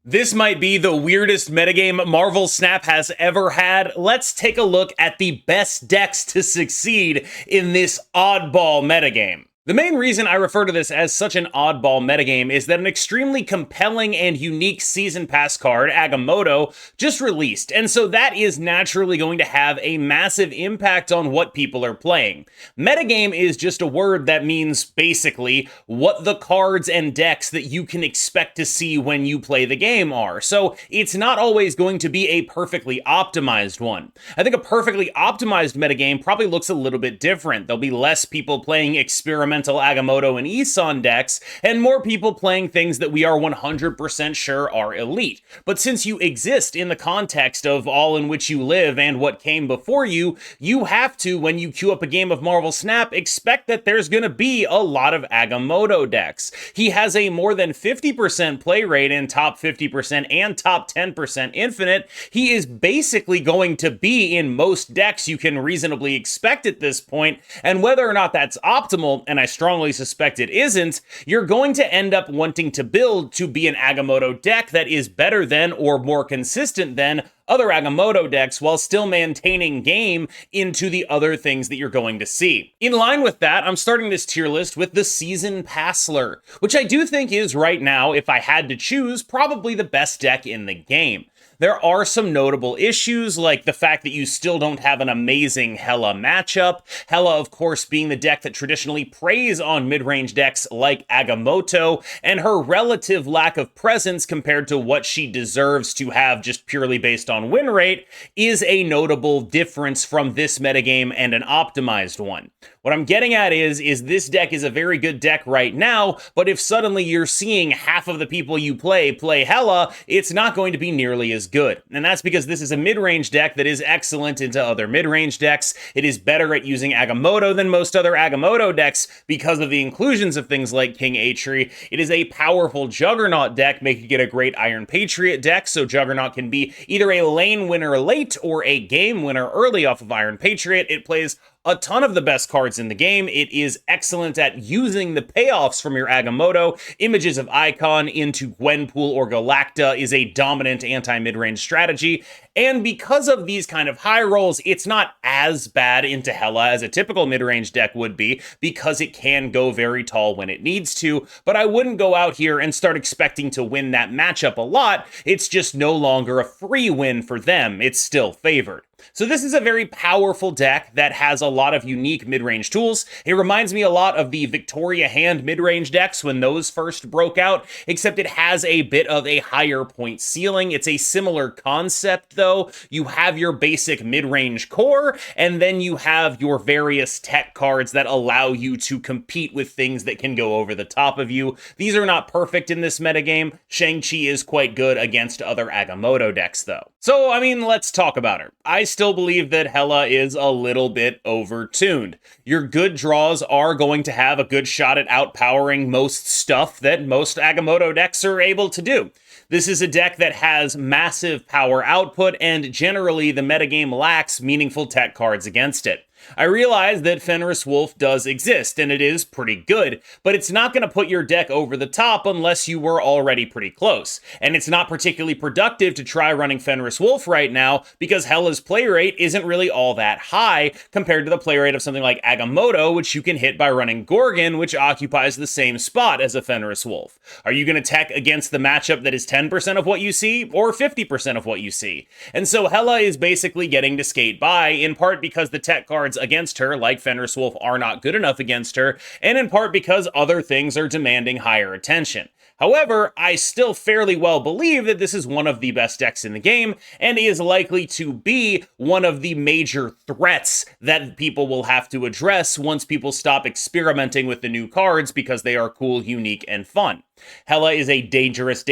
This might be the weirdest metagame Marvel Snap has ever had. Let's take a look at the best decks to succeed in this oddball metagame. The main reason I refer to this as such an oddball metagame is that an extremely compelling and unique Season Pass card, Agamotto, just released, and so that is naturally going to have a massive impact on what people are playing. Metagame is just a word that means, basically, what the cards and decks that you can expect to see when you play the game are, so it's not always going to be a perfectly optimized one. I think a perfectly optimized metagame probably looks a little bit different. There'll be less people playing experimental Agamotto and Eson decks, and more people playing things that we are 100% sure are elite. But since you exist in the context of all in which you live and what came before you, you have to, when you queue up a game of Marvel Snap, expect that there's gonna be a lot of Agamotto decks. He has a more than 50% play rate in top 50% and top 10% infinite. He is basically going to be in most decks you can reasonably expect at this point, and whether or not that's optimal, and I strongly suspect it isn't, you're going to end up wanting to build to be an Agamotto deck that is better than or more consistent than other Agamotto decks while still maintaining game into the other things that you're going to see. In line with that, I'm starting this tier list with the Season Passler, which I do think is right now, if I had to choose, probably the best deck in the game. There are some notable issues, like the fact that you still don't have an amazing Hela matchup. Hela, of course, being the deck that traditionally preys on mid-range decks like Agamotto, and her relative lack of presence compared to what she deserves to have just purely based on win rate is a notable difference from this metagame and an optimized one. What I'm getting at is this deck is a very good deck right now, but if suddenly you're seeing half of the people you play Hela, it's not going to be nearly as good. And that's because this is a mid-range deck that is excellent into other mid-range decks. It is better at using Agamotto than most other Agamotto decks because of the inclusions of things like King Atri. It is a powerful Juggernaut deck, making it a great Iron Patriot deck, so Juggernaut can be either a lane winner late or a game winner early off of Iron Patriot. It plays a ton of the best cards in the game. It is excellent at using the payoffs from your Agamotto. Images of Icon into Gwenpool or Galacta is a dominant anti-mid-range strategy. And because of these kind of high rolls, it's not as bad into Hela as a typical mid-range deck would be, because it can go very tall when it needs to, but I wouldn't go out here and start expecting to win that matchup a lot. It's just no longer a free win for them. It's still favored. So this is a very powerful deck that has a lot of unique mid-range tools. It reminds me a lot of the Victoria Hand mid-range decks when those first broke out, except it has a bit of a higher point ceiling. It's a similar concept though. You have your basic mid-range core, and then you have your various tech cards that allow you to compete with things that can go over the top of you. These are not perfect in this metagame. Shang-Chi is quite good against other Agamotto decks though. So, I mean, let's talk about her. I still believe that Hela is a little bit overtuned. Your good draws are going to have a good shot at outpowering most stuff that most Agamotto decks are able to do. This is a deck that has massive power output, and generally the metagame lacks meaningful tech cards against it. I realize that Fenris Wolf does exist, and it is pretty good, but it's not going to put your deck over the top unless you were already pretty close. And it's not particularly productive to try running Fenris Wolf right now, because Hela's play rate isn't really all that high compared to the play rate of something like Agamotto, which you can hit by running Gorgon, which occupies the same spot as a Fenris Wolf. Are you going to tech against the matchup that is 10% of what you see, or 50% of what you see? And so Hela is basically getting to skate by, in part because the tech cards against her, like Fenris Wolf, are not good enough against her, and in part because other things are demanding higher attention. However, I still fairly well believe that this is one of the best decks in the game, and is likely to be one of the major threats that people will have to address once people stop experimenting with the new cards because they are cool, unique, and fun. Hela is a dangerous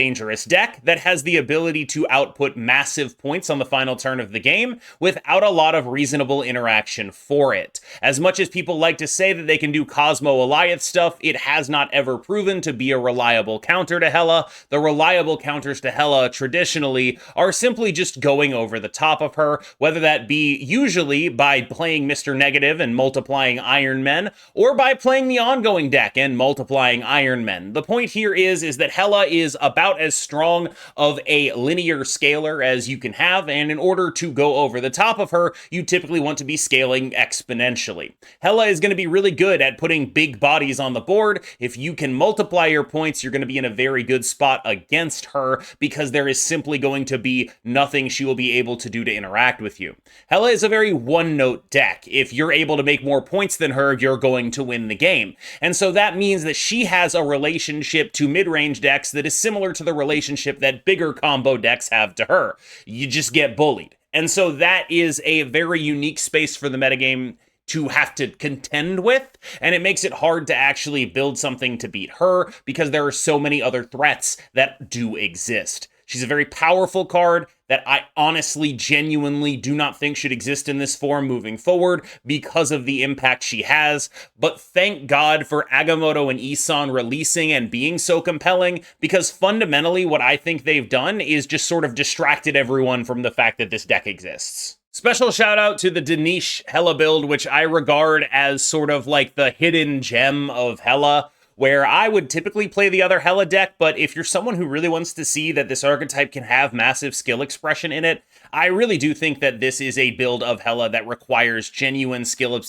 deck that has the ability to output massive points on the final turn of the game without a lot of reasonable interaction for it. As much as people like to say that they can do Cosmo Alioth stuff, it has not ever proven to be a reliable counter to Hela. The reliable counters to Hela traditionally are simply just going over the top of her, whether that be usually by playing Mr. Negative and multiplying Iron Men, or by playing the ongoing deck and multiplying Iron Men. The point here is that Hela is about as strong of a linear scaler as you can have, and in order to go over the top of her, you typically want to be scaling exponentially. Hela is going to be really good at putting big bodies on the board. If you can multiply your points, you're going to be in a very good spot against her, because there is simply going to be nothing she will be able to do to interact with you. Hela is a very one-note deck. If you're able to make more points than her, you're going to win the game. And so that means that she has a relationship to mid-range decks that is similar to the relationship that bigger combo decks have to her. You just get bullied. And so that is a very unique space for the metagame to have to contend with, and it makes it hard to actually build something to beat her because there are so many other threats that do exist. She's a very powerful card that I honestly, genuinely do not think should exist in this form moving forward because of the impact she has. But thank God for Agamotto and Eson releasing and being so compelling, because fundamentally what I think they've done is just sort of distracted everyone from the fact that this deck exists. Special shout out to the Danish Hela build, which I regard as sort of like the hidden gem of Hela, where I would typically play the other Hela deck, but if you're someone who really wants to see that this archetype can have massive skill expression in it, I really do think that this is a build of Hela that requires genuine skill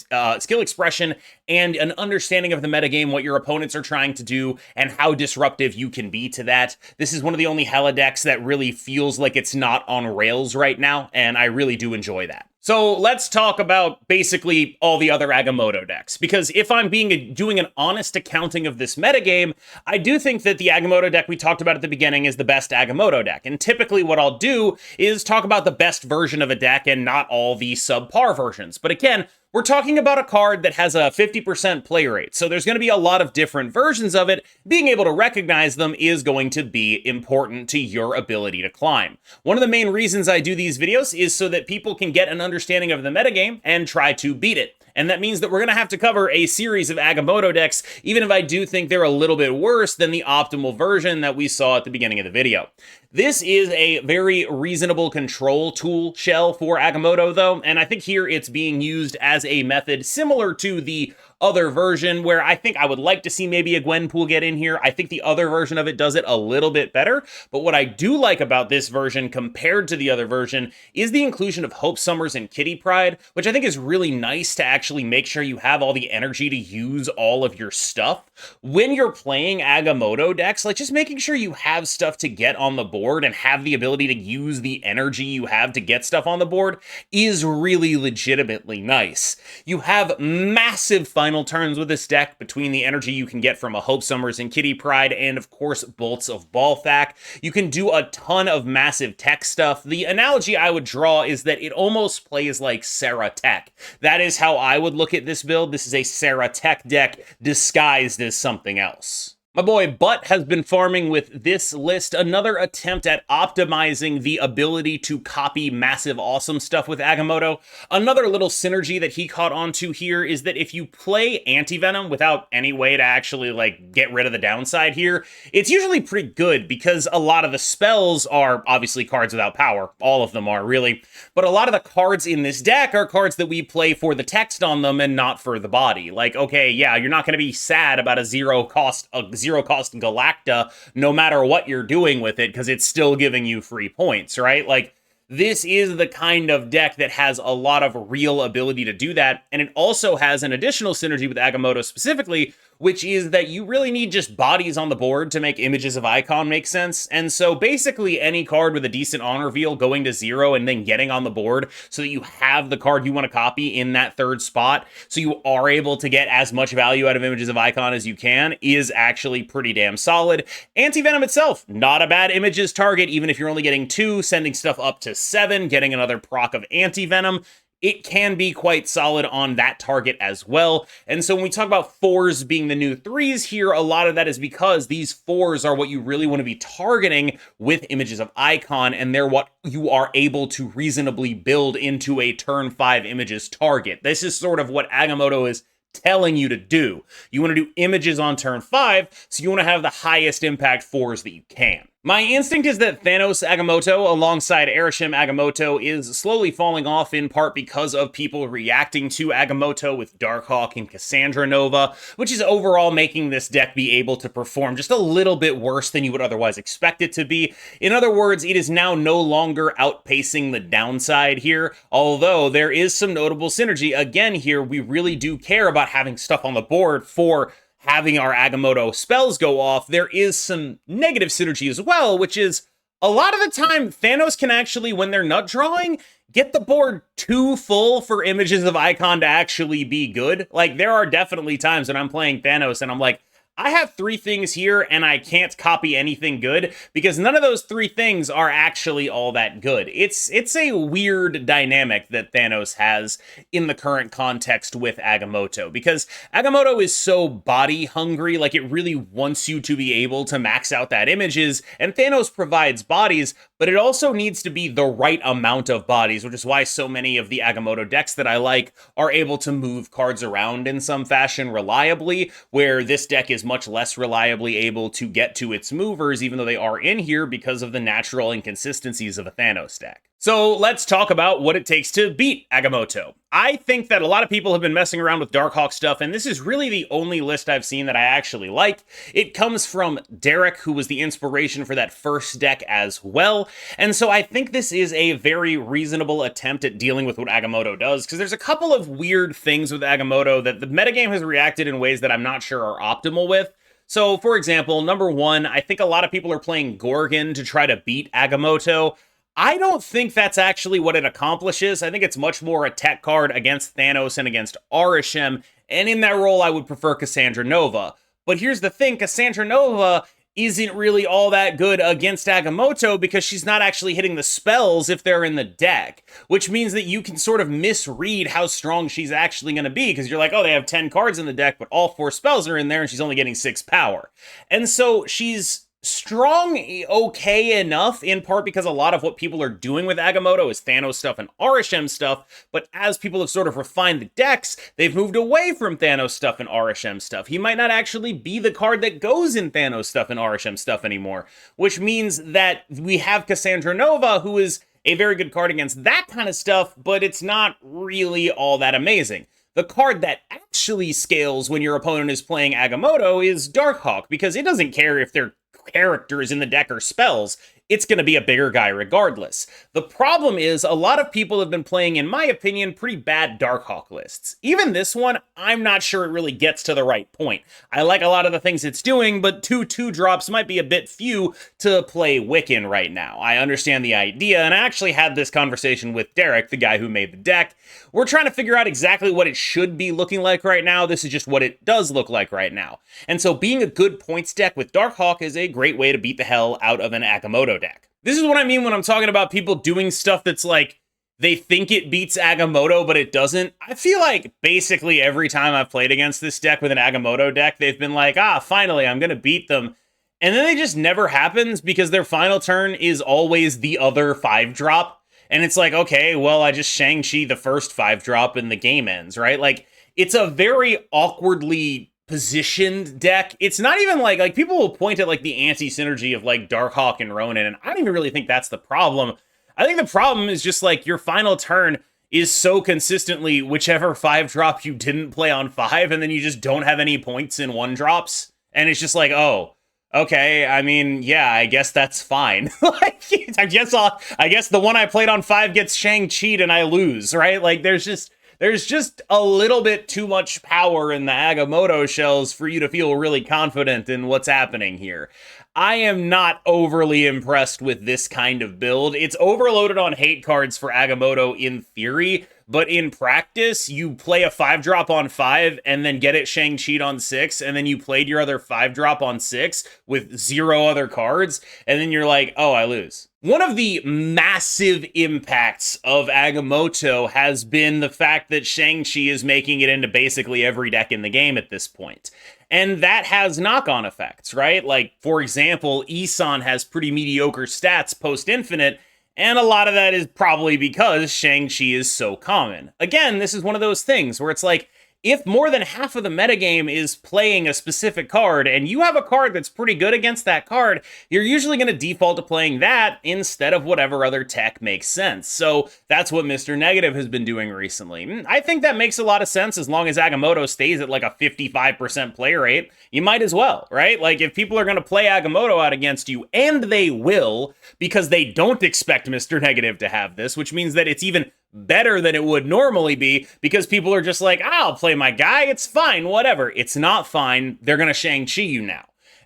expression and an understanding of the metagame, what your opponents are trying to do, and how disruptive you can be to that. This is one of the only Hela decks that really feels like it's not on rails right now, and I really do enjoy that. So let's talk about basically all the other Agamotto decks, because if I'm doing an honest accounting of this metagame, I do think that the Agamotto deck we talked about at the beginning is the best Agamotto deck. And typically what I'll do is talk about the best version of a deck and not all the subpar versions. But again, we're talking about a card that has a 50% play rate, so there's going to be a lot of different versions of it. Being able to recognize them is going to be important to your ability to climb. One of the main reasons I do these videos is so that people can get an understanding of the metagame and try to beat it. And that means that we're going to have to cover a series of Agamotto decks, even if I do think they're a little bit worse than the optimal version that we saw at the beginning of the video. This is a very reasonable control tool shell for Agamotto, though, and I think here it's being used as a method similar to the other version, where I think I would like to see maybe a Gwenpool get in here. I think the other version of it does it a little bit better, but what I do like about this version compared to the other version is the inclusion of Hope Summers and Kitty Pride, which I think is really nice to actually make sure you have all the energy to use all of your stuff. When you're playing Agamotto decks, like just making sure you have stuff to get on the board and have the ability to use the energy you have to get stuff on the board is really legitimately nice. You have massive final turns with this deck between the energy you can get from a Hope Summers and Kitty Pride and of course Bolts of Balthak. You can do a ton of massive tech stuff. The analogy I would draw is that it almost plays like Serra Tech. That is how I would look at this build. This is a Serra Tech deck disguised as something else. My boy Butt has been farming with this list, another attempt at optimizing the ability to copy massive awesome stuff with Agamotto. Another little synergy that he caught onto here is that if you play Anti-Venom without any way to actually like get rid of the downside here, it's usually pretty good because a lot of the spells are obviously cards without power. All of them are really, but a lot of the cards in this deck are cards that we play for the text on them and not for the body. Like, okay, yeah, you're not going to be sad about a zero cost Galacta no matter what you're doing with it because it's still giving you free points, right? Like, this is the kind of deck that has a lot of real ability to do that, and it also has an additional synergy with Agamotto specifically, which is that you really need just bodies on the board to make Images of Icon make sense. And so basically any card with a decent honor reveal going to 0 and then getting on the board so that you have the card you want to copy in that third spot, so you are able to get as much value out of Images of Icon as you can, is actually pretty damn solid. Anti-Venom itself, not a bad Images target, even if you're only getting 2, sending stuff up to 7, getting another proc of Anti-Venom. It can be quite solid on that target as well. And so when we talk about 4s being the new 3s here, a lot of that is because these 4s are what you really want to be targeting with Images of Icon, and they're what you are able to reasonably build into a turn 5 Images target. This is sort of what Agamotto is telling you to do. You want to do Images on turn 5, so you want to have the highest impact 4s that you can. My instinct is that Thanos Agamotto alongside Esonishem Agamotto is slowly falling off in part because of people reacting to Agamotto with Derekhawk and Cassandra Nova, which is overall making this deck be able to perform just a little bit worse than you would otherwise expect it to be. In other words, it is now no longer outpacing the downside here, although there is some notable synergy. Again here, we really do care about having stuff on the board for having our Agamotto spells go off. There is some negative synergy as well, which is a lot of the time Thanos can actually, when they're nut drawing, get the board too full for images of Icon to actually be good. Like, there are definitely times when I'm playing Thanos and I'm like, I have 3 things here and I can't copy anything good because none of those 3 things are actually all that good. It's a weird dynamic that Thanos has in the current context with Agamotto, because Agamotto is so body hungry, like it really wants you to be able to max out that images, and Thanos provides bodies, but it also needs to be the right amount of bodies, which is why so many of the Agamotto decks that I like are able to move cards around in some fashion reliably, where this deck is much less reliably able to get to its movers, even though they are in here because of the natural inconsistencies of a Thanos deck. So let's talk about what it takes to beat Agamotto. I think that a lot of people have been messing around with Derekhawk stuff, and this is really the only list I've seen that I actually like. It comes from Derek, who was the inspiration for that first deck as well, and so I think this is a very reasonable attempt at dealing with what Agamotto does, because there's a couple of weird things with Agamotto that the metagame has reacted in ways that I'm not sure are optimal with. So, for example, number 1, I think a lot of people are playing Gorgon to try to beat Agamotto. I don't think that's actually what it accomplishes. I think it's much more a tech card against Thanos and against Esonishem, and in that role I would prefer Cassandra Nova. But here's the thing, Cassandra Nova isn't really all that good against Agamotto because she's not actually hitting the spells if they're in the deck, which means that you can sort of misread how strong she's actually going to be, because you're like, oh, they have 10 cards in the deck, but all 4 spells are in there and she's only getting 6 power. And so she's strong okay enough, in part because a lot of what people are doing with Agamotto is Thanos stuff and Esonishem stuff, but as people have sort of refined the decks, they've moved away from Thanos stuff and Esonishem stuff. He might not actually be the card that goes in Thanos stuff and Esonishem stuff anymore, which means that we have Cassandra Nova, who is a very good card against that kind of stuff, but it's not really all that amazing. The card that actually scales when your opponent is playing Agamotto is Derekhawk, because it doesn't care if they're characters in the deck or spells, it's going to be a bigger guy regardless. The problem is a lot of people have been playing, in my opinion, pretty bad Derekhawk lists. Even this one, I'm not sure it really gets to the right point. I like a lot of the things it's doing, but 2/2 drops might be a bit few to play Wiccan right now. I understand the idea, and I actually had this conversation with Derek, the guy who made the deck. We're trying to figure out exactly what it should be looking like right now. This is just what it does look like right now. And so being a good points deck with Derekhawk is a great way to beat the hell out of an Agamotto deck. This is what I mean when I'm talking about people doing stuff that's like, they think it beats Agamotto, but it doesn't. I feel like basically every time I've played against this deck with an Agamotto deck, they've been like, finally, I'm going to beat them. And then it just never happens because their final turn is always the other 5-drop. And it's like, okay, well, I just Shang-Chi the first 5-drop and the game ends, right? Like, it's a very awkwardly positioned deck. It's not even like people will point at like the anti-synergy of like Derekhawk and Ronin, and I don't even really think that's the problem. I think the problem is just like your final turn is so consistently whichever 5-drop you didn't play on 5, and then you just don't have any points in 1-drops, and it's just like, oh, okay, I mean, yeah, I guess that's fine. Like, I guess the one I played on 5 gets Shang-Chi'd and I lose, right? Like, there's just a little bit too much power in the Agamotto shells for you to feel really confident in what's happening here. I am not overly impressed with this kind of build. It's overloaded on hate cards for Agamotto in theory, but in practice, you play a 5-drop on 5 and then get it Shang-Chi'd on 6, and then you played your other 5-drop on 6 with 0 other cards, and then you're like, oh, I lose. One of the massive impacts of Agamotto has been the fact that Shang-Chi is making it into basically every deck in the game at this point. And that has knock-on effects, right? Like, for example, Isan has pretty mediocre stats post-Infinite, and a lot of that is probably because Shang-Chi is so common. Again, this is one of those things where it's like, if more than half of the metagame is playing a specific card, and you have a card that's pretty good against that card, you're usually going to default to playing that instead of whatever other tech makes sense. So that's what Mr. Negative has been doing recently. I think that makes a lot of sense as long as Agamotto stays at like a 55% play rate. You might as well, right? Like if people are going to play Agamotto out against you, and they will, because they don't expect Mr. Negative to have this, which means that it's even better than it would normally be, because people are just like, I'll play my guy, it's fine, whatever. It's not fine, they're gonna Shang-Chi you now.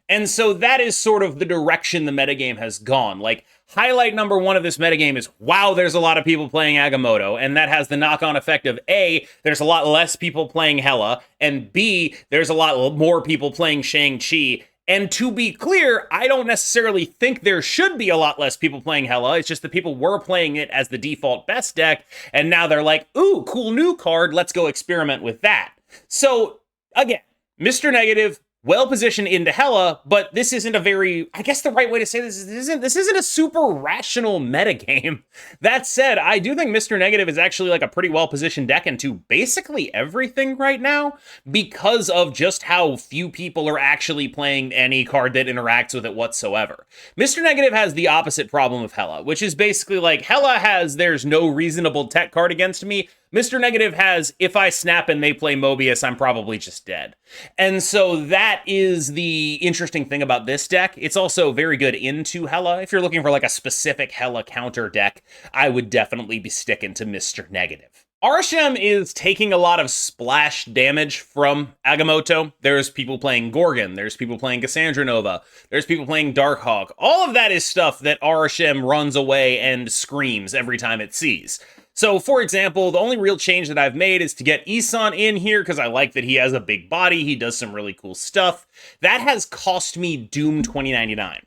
And so that is sort of the direction the metagame has gone. Like, highlight number one of this metagame is, wow, there's a lot of people playing Agamotto, and that has the knock-on effect of A, there's a lot less people playing Hela, and B, there's a lot more people playing Shang-Chi. And to be clear, I don't necessarily think there should be a lot less people playing Hela. It's just that people were playing it as the default best deck, and now they're like, ooh, cool new card, let's go experiment with that. So, again, Mr. Negative, well positioned into Hela, but this isn't a very, I guess the right way to say this is, this isn't a super rational metagame. That said, I do think Mr. Negative is actually like a pretty well positioned deck into basically everything right now, because of just how few people are actually playing any card that interacts with it whatsoever. Mr. Negative has the opposite problem of Hela, which is basically like, Hela has, there's no reasonable tech card against me. Mr. Negative has, if I snap and they play Mobius, I'm probably just dead. And so that is the interesting thing about this deck. It's also very good into Hela. If you're looking for like a specific Hela counter deck, I would definitely be sticking to Mr. Negative. Esonishem is taking a lot of splash damage from Agamotto. There's people playing Gorgon, there's people playing Cassandra Nova, there's people playing Derekhawk. All of that is stuff that Esonishem runs away and screams every time it sees. So, for example, the only real change that I've made is to get Eson in here, because I like that he has a big body, he does some really cool stuff. That has cost me Doom 2099.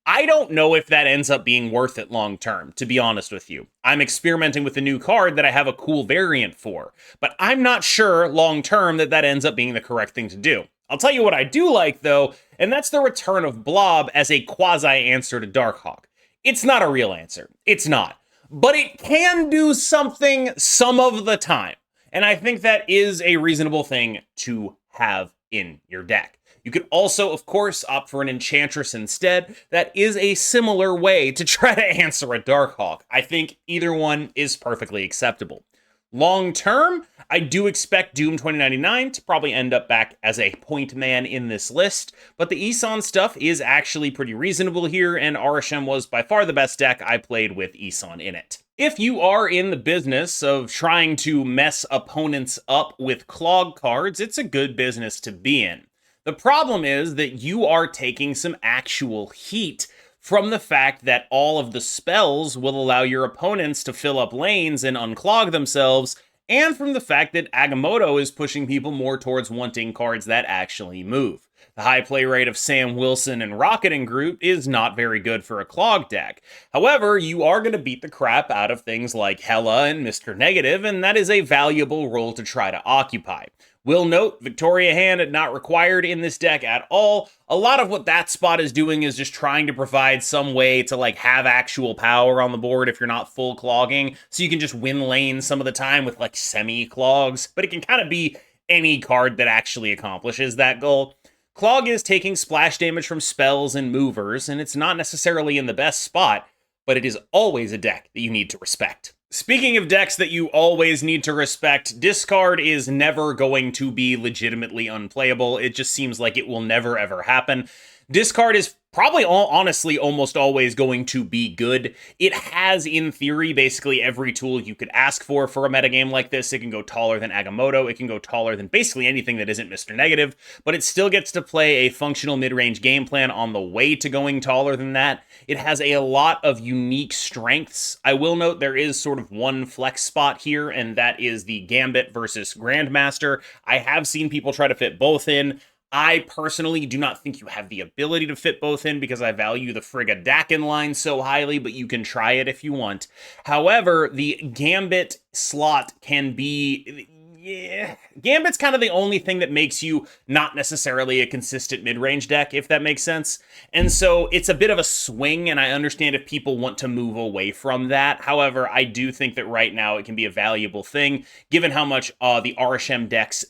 I don't know if that ends up being worth it long term, to be honest with you. I'm experimenting with a new card that I have a cool variant for, but I'm not sure long term that that ends up being the correct thing to do. I'll tell you what I do like, though, and that's the return of Blob as a quasi-answer to Derekhawk. It's not a real answer. It's not. But it can do something some of the time. And I think that is a reasonable thing to have in your deck. You could also, of course, opt for an Enchantress instead. That is a similar way to try to answer a Derekhawk. I think either one is perfectly acceptable. Long term, I do expect Doom 2099 to probably end up back as a point man in this list, but the Eson stuff is actually pretty reasonable here, and Esonishem was by far the best deck I played with Eson in it. If you are in the business of trying to mess opponents up with Clog cards, it's a good business to be in. The problem is that you are taking some actual heat from the fact that all of the spells will allow your opponents to fill up lanes and unclog themselves, and from the fact that Agamotto is pushing people more towards wanting cards that actually move. The high play rate of Sam Wilson and Rocket and Groot is not very good for a Clog deck. However, you are going to beat the crap out of things like Hela and Mr. Negative, and that is a valuable role to try to occupy. Will note, Victoria Hand not required in this deck at all. A lot of what that spot is doing is just trying to provide some way to like have actual power on the board if you're not full clogging, so you can just win lanes some of the time with like semi-clogs, but it can kind of be any card that actually accomplishes that goal. Clog is taking splash damage from spells and movers, and it's not necessarily in the best spot, but it is always a deck that you need to respect. Speaking of decks that you always need to respect, Discard is never going to be legitimately unplayable. It just seems like it will never ever happen. Discard is probably honestly almost always going to be good. It has, in theory, basically every tool you could ask for a metagame like this. It can go taller than Agamotto. It can go taller than basically anything that isn't Mr. Negative, but it still gets to play a functional mid-range game plan on the way to going taller than that. It has a lot of unique strengths. I will note there is sort of one flex spot here, and that is the Gambit versus Grandmaster. I have seen people try to fit both in. I personally do not think you have the ability to fit both in because I value the Frigga Dakin line so highly, but you can try it if you want. However, the Gambit slot can be yeah, Gambit's kind of the only thing that makes you not necessarily a consistent mid-range deck, if that makes sense. And so it's a bit of a swing, and I understand if people want to move away from that. However, I do think that right now it can be a valuable thing, given how much the Arishem decks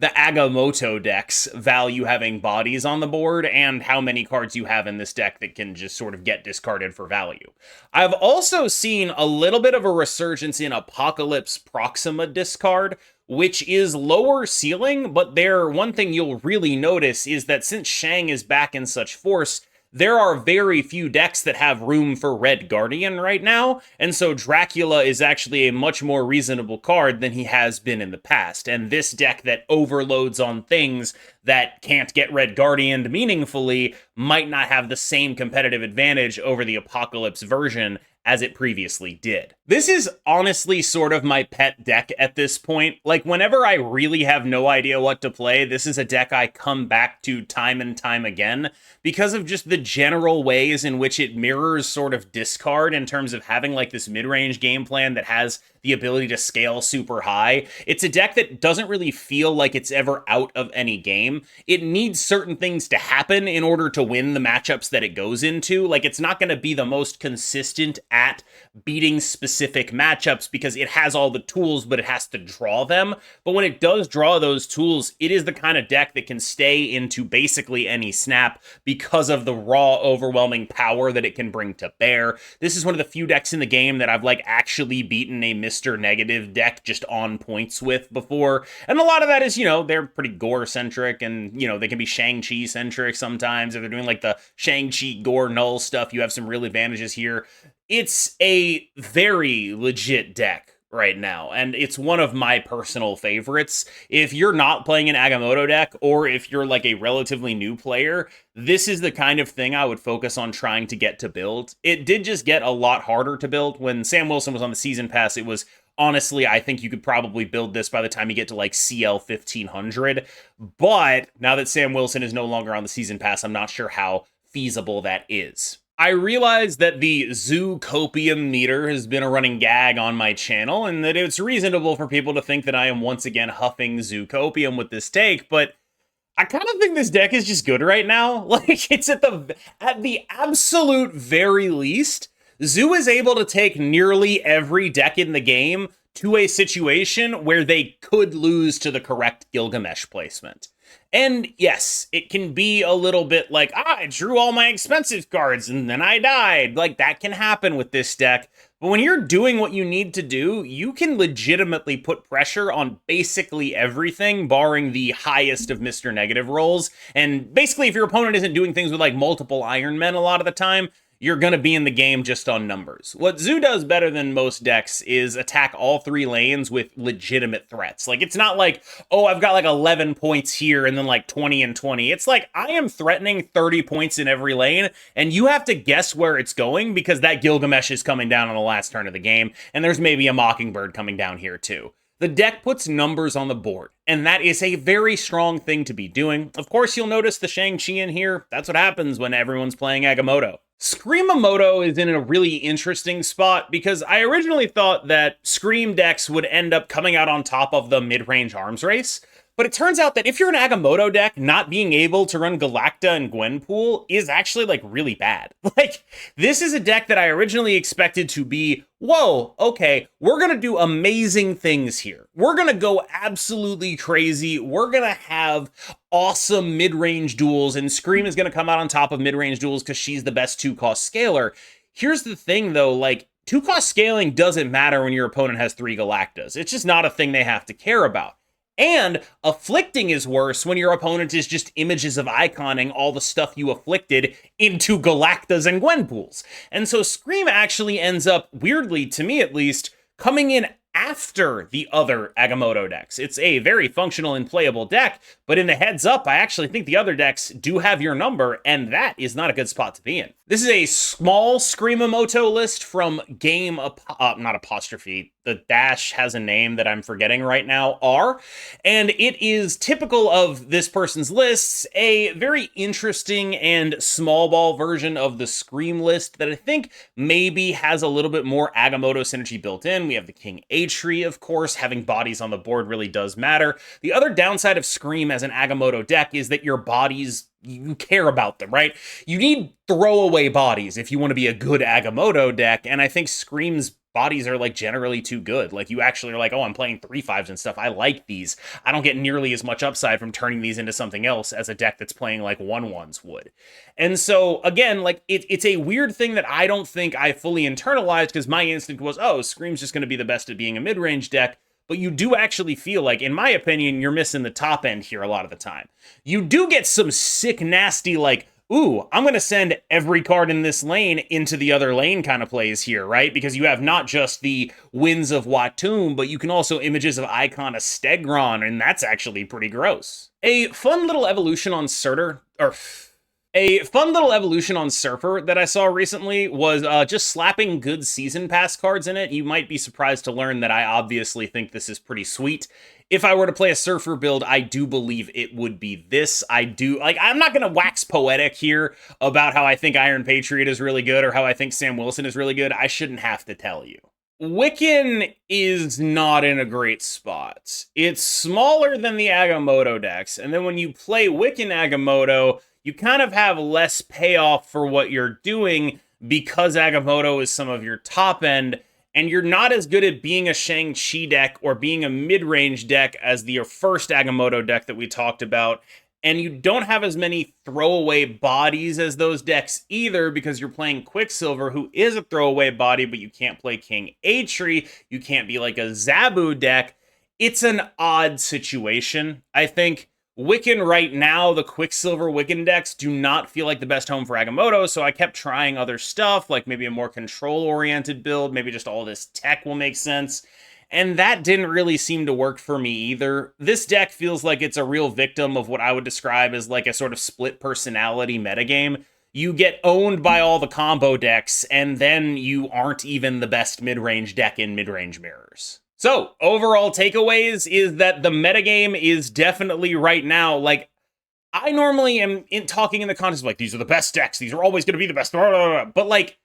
the Agamotto decks value having bodies on the board, and how many cards you have in this deck that can just sort of get discarded for value. I've also seen a little bit of a resurgence in Apocalypse Proxima discard, which is lower ceiling, but one thing you'll really notice is that since Shang is back in such force, there are very few decks that have room for Red Guardian right now, and so Dracula is actually a much more reasonable card than he has been in the past, and this deck that overloads on things that can't get Red Guardianed meaningfully might not have the same competitive advantage over the Apocalypse version as it previously did. This is honestly sort of my pet deck at this point. Like, whenever I really have no idea what to play, this is a deck I come back to time and time again because of just the general ways in which it mirrors sort of discard in terms of having like this mid-range game plan that has the ability to scale super high. It's a deck that doesn't really feel like it's ever out of any game. It needs certain things to happen in order to win the matchups that it goes into. Like, it's not going to be the most consistent at beating specific matchups because it has all the tools, but it has to draw them. But when it does draw those tools, it is the kind of deck that can stay into basically any snap because of the raw, overwhelming power that it can bring to bear. This is one of the few decks in the game that I've like actually beaten a Mr. Negative deck just on points with before. And a lot of that is, they're pretty gore-centric and, they can be Shang-Chi-centric sometimes. If they're doing like the Shang-Chi gore null stuff, you have some real advantages here. It's a very legit deck right now, and it's one of my personal favorites. If you're not playing an Agamotto deck, or if you're like a relatively new player, this is the kind of thing I would focus on trying to get to build. It did just get a lot harder to build. When Sam Wilson was on the season pass, it was honestly, I think you could probably build this by the time you get to like CL 1500. But now that Sam Wilson is no longer on the season pass, I'm not sure how feasible that is. I realize that the Zoocopium meter has been a running gag on my channel, and that it's reasonable for people to think that I am once again huffing Zoocopium with this take, but I kind of think this deck is just good right now. Like, it's at the absolute very least, Zoo is able to take nearly every deck in the game to a situation where they could lose to the correct Gilgamesh placement. And yes, it can be a little bit like, I drew all my expensive cards and then I died. Like, that can happen with this deck. But when you're doing what you need to do, you can legitimately put pressure on basically everything, barring the highest of Mr. Negative rolls. And basically, if your opponent isn't doing things with like multiple Iron Men a lot of the time, you're going to be in the game just on numbers. What Zoo does better than most decks is attack all three lanes with legitimate threats. Like, it's not like, oh, I've got like 11 points here and then like 20 and 20. It's like, I am threatening 30 points in every lane, and you have to guess where it's going because that Gilgamesh is coming down on the last turn of the game, and there's maybe a Mockingbird coming down here too. The deck puts numbers on the board, and that is a very strong thing to be doing. Of course, you'll notice the Shang-Chi in here. That's what happens when everyone's playing Agamotto. Screamamotto is in a really interesting spot because I originally thought that Scream decks would end up coming out on top of the mid-range arms race, but it turns out that if you're an Agamotto deck, not being able to run Galacta and Gwenpool is actually like really bad. Like, this is a deck that I originally expected to be, whoa, okay, we're gonna do amazing things here. We're gonna go absolutely crazy. We're gonna have awesome mid-range duels, and Scream is gonna come out on top of mid-range duels because she's the best 2-cost scaler. Here's the thing though, like, 2-cost scaling doesn't matter when your opponent has 3 Galactas. It's just not a thing they have to care about. And afflicting is worse when your opponent is just images of iconing all the stuff you afflicted into Galactas and Gwenpools. And so Scream actually ends up, weirdly, to me at least, coming in after the other Agamotto decks. It's a very functional and playable deck, but in the heads up, I actually think the other decks do have your number, and that is not a good spot to be in. This is a small Screamamotto list from Game, not apostrophe, the dash has a name that I'm forgetting right now, R, and it is typical of this person's lists, a very interesting and small ball version of the Scream list that I think maybe has a little bit more Agamotto synergy built in. We have the King A tree, of course. Having bodies on the board really does matter. The other downside of Scream as an Agamotto deck is that your bodies, you care about them, right? You need throwaway bodies if you want to be a good Agamotto deck, and I think Scream's bodies are like generally too good. Like you actually are like, oh, I'm playing 3/5s and stuff. I like these. I don't get nearly as much upside from turning these into something else as a deck that's playing like 1/1s would. And so again, like it's a weird thing that I don't think I fully internalized, because my instinct was, oh, Scream's just going to be the best at being a mid-range deck. But you do actually feel like, in my opinion, you're missing the top end here a lot of the time. You do get some sick, nasty, like, ooh, I'm going to send every card in this lane into the other lane kind of plays here, right? Because you have not just the Winds of Watum, but you can also images of Icon of Stegron, and that's actually pretty gross. A fun little evolution on Surfer that I saw recently was just slapping good season pass cards in it. You might be surprised to learn that I obviously think this is pretty sweet. If I were to play a Surfer build, I do believe it would be this. I'm not going to wax poetic here about how I think Iron Patriot is really good or how I think Sam Wilson is really good. I shouldn't have to tell you. Wiccan is not in a great spot. It's smaller than the Agamotto decks, and then when you play Wiccan Agamotto, you kind of have less payoff for what you're doing because Agamotto is some of your top end, and you're not as good at being a Shang-Chi deck or being a mid-range deck as the first Agamotto deck that we talked about, and you don't have as many throwaway bodies as those decks either, because you're playing Quicksilver, who is a throwaway body, but you can't play King A-Tree, you can't be like a Zabu deck. It's an odd situation, I think. Wiccan right now, the Quicksilver Wiccan decks do not feel like the best home for Agamotto, so I kept trying other stuff, like maybe a more control-oriented build, maybe just all this tech will make sense, and that didn't really seem to work for me either. This deck feels like it's a real victim of what I would describe as like a sort of split personality metagame. You get owned by all the combo decks, and then you aren't even the best mid-range deck in mid-range mirrors. So, overall takeaways is that the metagame is definitely right now, like, I normally am talking in the context of, like, these are the best decks, these are always going to be the best, blah, blah, blah. But, like,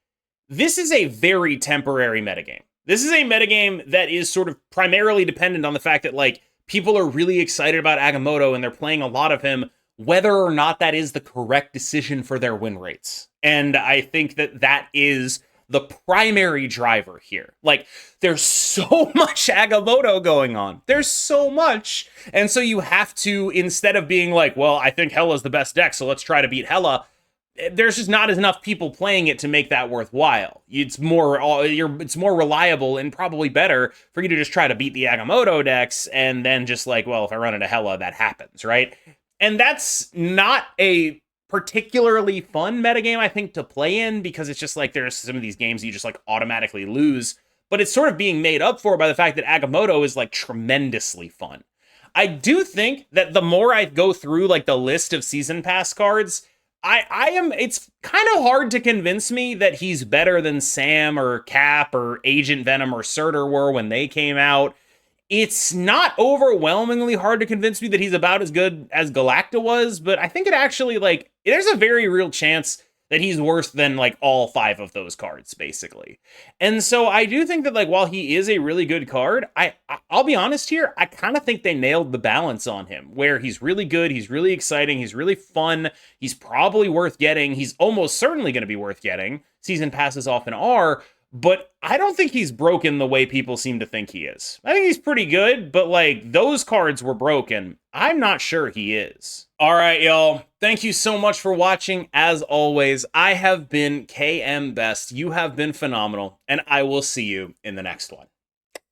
this is a very temporary metagame. This is a metagame that is sort of primarily dependent on the fact that, like, people are really excited about Agamotto and they're playing a lot of him, whether or not that is the correct decision for their win rates. And I think that that is the primary driver here. Like, there's so much Agamotto going on. There's so much. And so you have to, instead of being like, well, I think Hela's the best deck, so let's try to beat Hela, there's just not enough people playing it to make that worthwhile. It's more reliable and probably better for you to just try to beat the Agamotto decks and then just like, well, if I run into Hela, that happens, right? And that's not a particularly fun metagame, I think, to play in, because it's just like there's some of these games you just like automatically lose, but it's sort of being made up for by the fact that Agamotto is like tremendously fun. I do think that the more I go through like the list of season pass cards, it's kind of hard to convince me that he's better than Sam or Cap or Agent Venom or Surtur were when they came out. It's not overwhelmingly hard to convince me that he's about as good as Galacta was, but I think it actually, like, there's a very real chance that he's worse than, like, all 5 of those cards, basically. And so I do think that, like, while he is a really good card, I'll be honest here, I kind of think they nailed the balance on him, where he's really good, he's really exciting, he's really fun, he's probably worth getting, he's almost certainly going to be worth getting. Season passes often are, but I don't think he's broken the way people seem to think he is. I think he's pretty good, but like those cards were broken. I'm not sure he is. All right, y'all. Thank you so much for watching. As always, I have been KMBest. You have been phenomenal, and I will see you in the next one.